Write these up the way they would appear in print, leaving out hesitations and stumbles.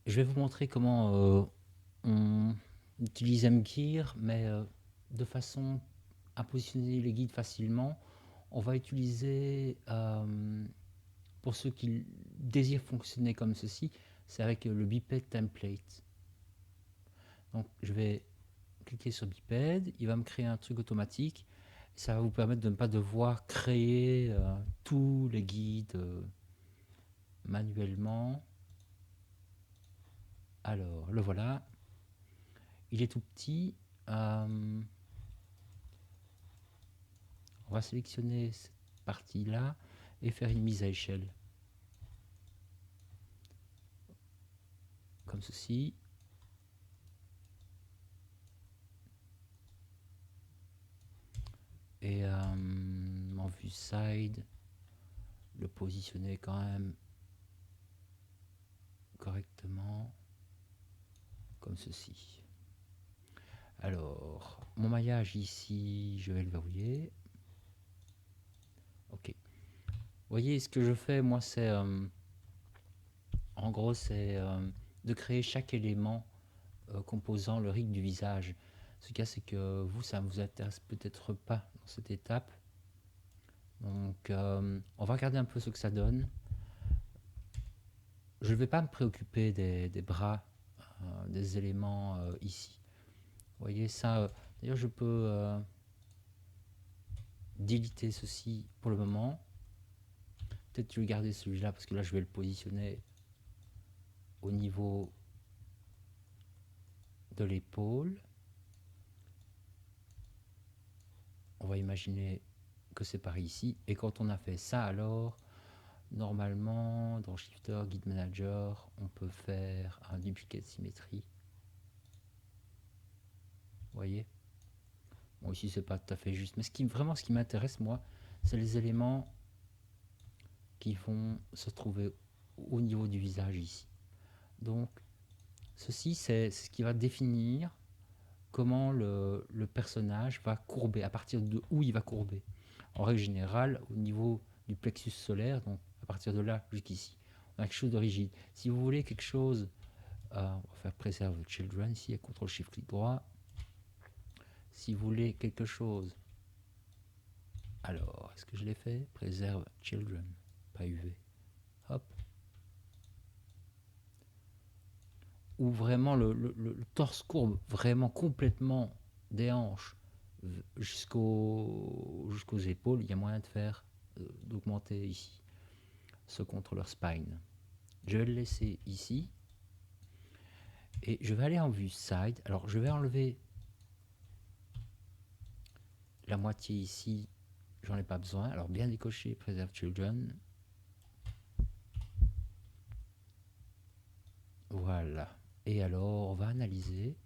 je vais vous montrer comment on utilise MGear, mais de façon à positionner les guides facilement. On va utiliser, pour ceux qui désirent fonctionner comme ceci, c'est avec le Biped Template. Donc je vais cliquer sur Biped, il va me créer un truc automatique. Ça va vous permettre de ne pas devoir créer tous les guides manuellement. Alors, le voilà. Il est tout petit. On va sélectionner cette partie-là et faire une mise à échelle. Comme ceci. Et en vue side, le positionner quand même correctement. Comme ceci. Alors, mon maillage ici, je vais le verrouiller. Ok. Vous voyez, ce que je fais, moi, c'est en gros, c'est de créer chaque élément composant le rig du visage. Ce cas, c'est que vous, ça ne vous intéresse peut-être pas dans cette étape. Donc, on va regarder un peu ce que ça donne. Je ne vais pas me préoccuper des bras, des éléments ici. Vous voyez ça. D'ailleurs, je peux déliter ceci pour le moment. Peut-être je vais garder celui-là parce que là, je vais le positionner au niveau de l'épaule. On va imaginer que c'est par ici. Et quand on a fait ça, alors, normalement, dans Shifter, Guide Manager, on peut faire un duplicate symétrie. Vous voyez? Bon, ici, c'est pas tout à fait juste. Mais vraiment, ce qui m'intéresse, moi, c'est les éléments qui vont se trouver au niveau du visage ici. Donc, ceci, c'est ce qui va définir comment le personnage va courber, à partir de où il va courber. En règle générale, au niveau du plexus solaire, donc à partir de là jusqu'ici, on a quelque chose de rigide. Si vous voulez quelque chose, on va faire Preserve Children ici, et CTRL-SHIFT-clic droit. Si vous voulez quelque chose, alors, est-ce que je l'ai fait? Preserve Children, pas UV. Hop. Où vraiment le torse courbe vraiment complètement des hanches jusqu'aux épaules, il y a moyen de faire, d'augmenter ici ce contrôleur spine. Je vais le laisser ici et je vais aller en vue side. Alors je vais enlever la moitié ici, j'en ai pas besoin. Alors bien décocher Preserve Children. Voilà. Et alors on va analyser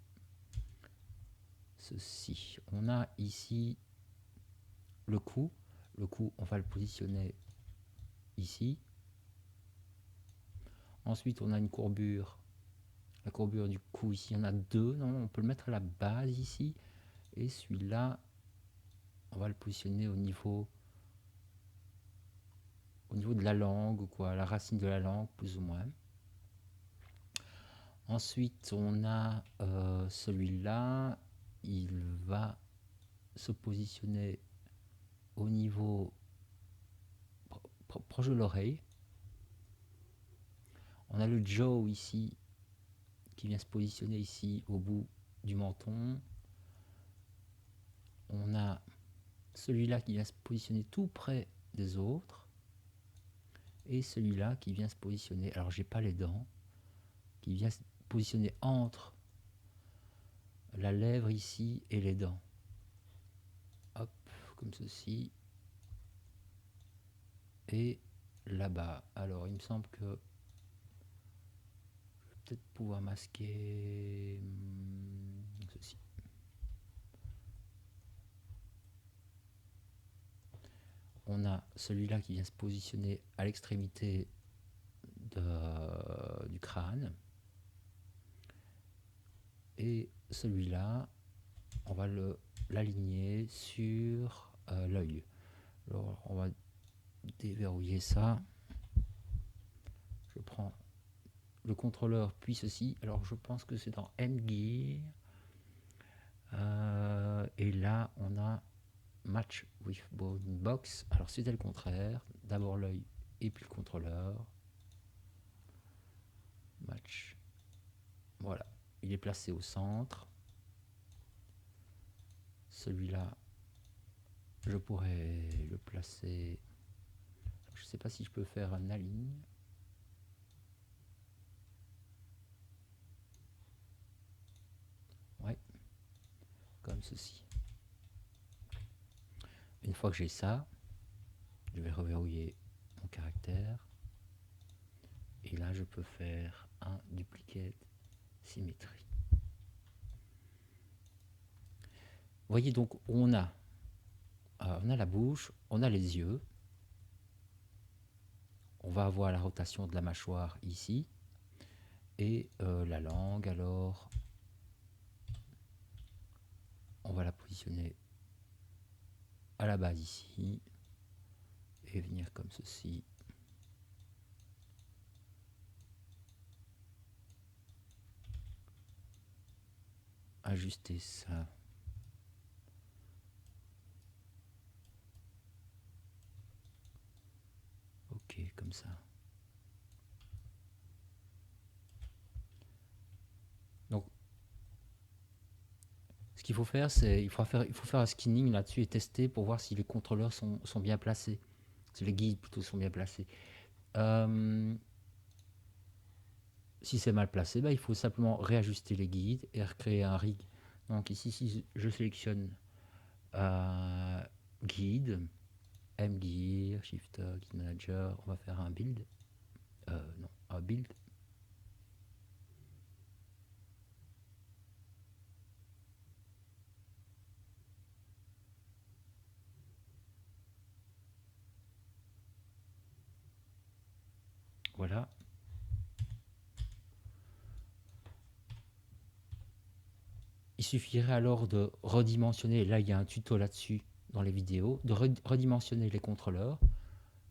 ceci. On a ici le cou. Le cou, on va le positionner ici. Ensuite, on a une courbure. La courbure du cou ici, on a deux. Non, on peut le mettre à la base ici. Et celui-là, on va le positionner au niveau de la langue, quoi, la racine de la langue, plus ou moins. Ensuite, on a celui-là. Il va se positionner au niveau proche de l'oreille. On a le jaw ici qui vient se positionner ici au bout du menton. On a celui-là qui vient se positionner tout près des autres. Et celui-là qui vient se positionner, alors j'ai pas les dents, qui vient se positionner entre la lèvre ici et les dents. Hop, comme ceci. Et là-bas. Alors il me semble que je vais peut-être pouvoir masquer ceci. On a celui-là qui vient se positionner à l'extrémité du crâne. Et celui-là, on va l'aligner sur l'œil. Alors on va déverrouiller ça. Je prends le contrôleur puis ceci. Alors je pense que c'est dans M-Gear. Et là on a Match with Bounding Box. Alors c'était le contraire. D'abord l'œil et puis le contrôleur. Match. Voilà. Il est placé au centre. Celui-là, je pourrais le placer. Je ne sais pas si je peux faire un aligne. Ouais. Comme ceci. Une fois que j'ai ça, je vais reverrouiller mon caractère. Et là, je peux faire un duplicate symétrie. Vous voyez donc, on a la bouche, on a les yeux. On va avoir la rotation de la mâchoire ici. Et la langue, alors, on va la positionner à la base ici. Et venir comme ceci. Ajuster ça. Ok, comme ça. Donc, ce qu'il faut faire, c'est il faut faire un skinning là-dessus et tester pour voir si les contrôleurs sont bien placés. Si les guides plutôt sont bien placés. Si c'est mal placé, bah, il faut simplement réajuster les guides et recréer un rig. Donc ici, si je sélectionne guide, M-Gear, Shifter, Guide Manager, on va faire un build. Non, un build. Voilà. Il suffirait alors de redimensionner, là il y a un tuto là-dessus dans les vidéos, de redimensionner les contrôleurs,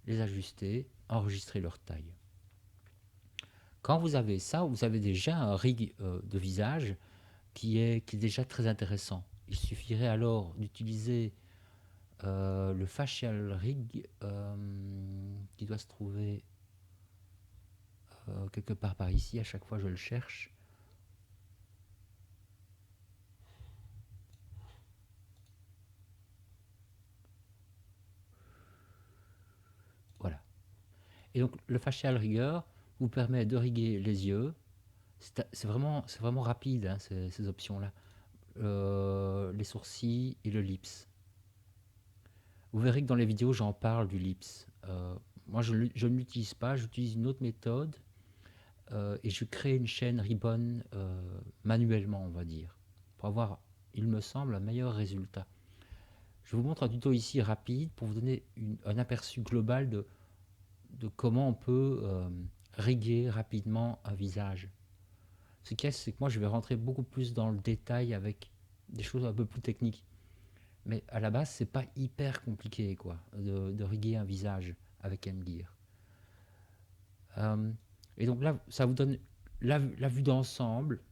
les ajuster, enregistrer leur taille. Quand vous avez ça, vous avez déjà un rig de visage qui est déjà très intéressant. Il suffirait alors d'utiliser le facial rig qui doit se trouver quelque part par ici. À chaque fois je le cherche. Voilà. Et donc le facial rigger vous permet de riguer les yeux. C'est vraiment rapide, hein, ces options-là. Les sourcils et le lips. Vous verrez que dans les vidéos, j'en parle du lips. Moi, je ne l'utilise pas, j'utilise une autre méthode et je crée une chaîne ribbon manuellement, on va dire, pour avoir, il me semble, un meilleur résultat. Je vous montre un tuto ici rapide pour vous donner un aperçu global de comment on peut riguer rapidement un visage. Ce qu'il y a, c'est que moi, je vais rentrer beaucoup plus dans le détail avec des choses un peu plus techniques. Mais à la base, c'est pas hyper compliqué quoi, de riguer un visage avec M-Gear. Et donc là, ça vous donne la vue d'ensemble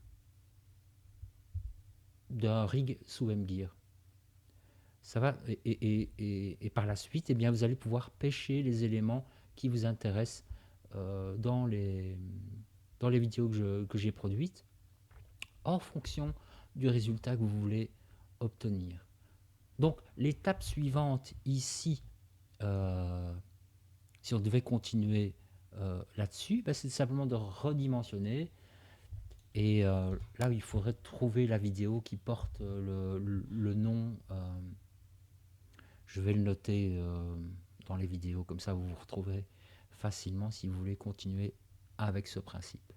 d'un rig sous M-Gear. Ça va, et par la suite, eh bien, vous allez pouvoir pêcher les éléments qui vous intéressent dans les vidéos que j'ai produites en fonction du résultat que vous voulez obtenir. Donc l'étape suivante ici, si on devait continuer là-dessus, bah, c'est simplement de redimensionner. Et là, il faudrait trouver la vidéo qui porte le nom. Je vais le noter dans les vidéos, comme ça vous vous retrouverez facilement si vous voulez continuer avec ce principe.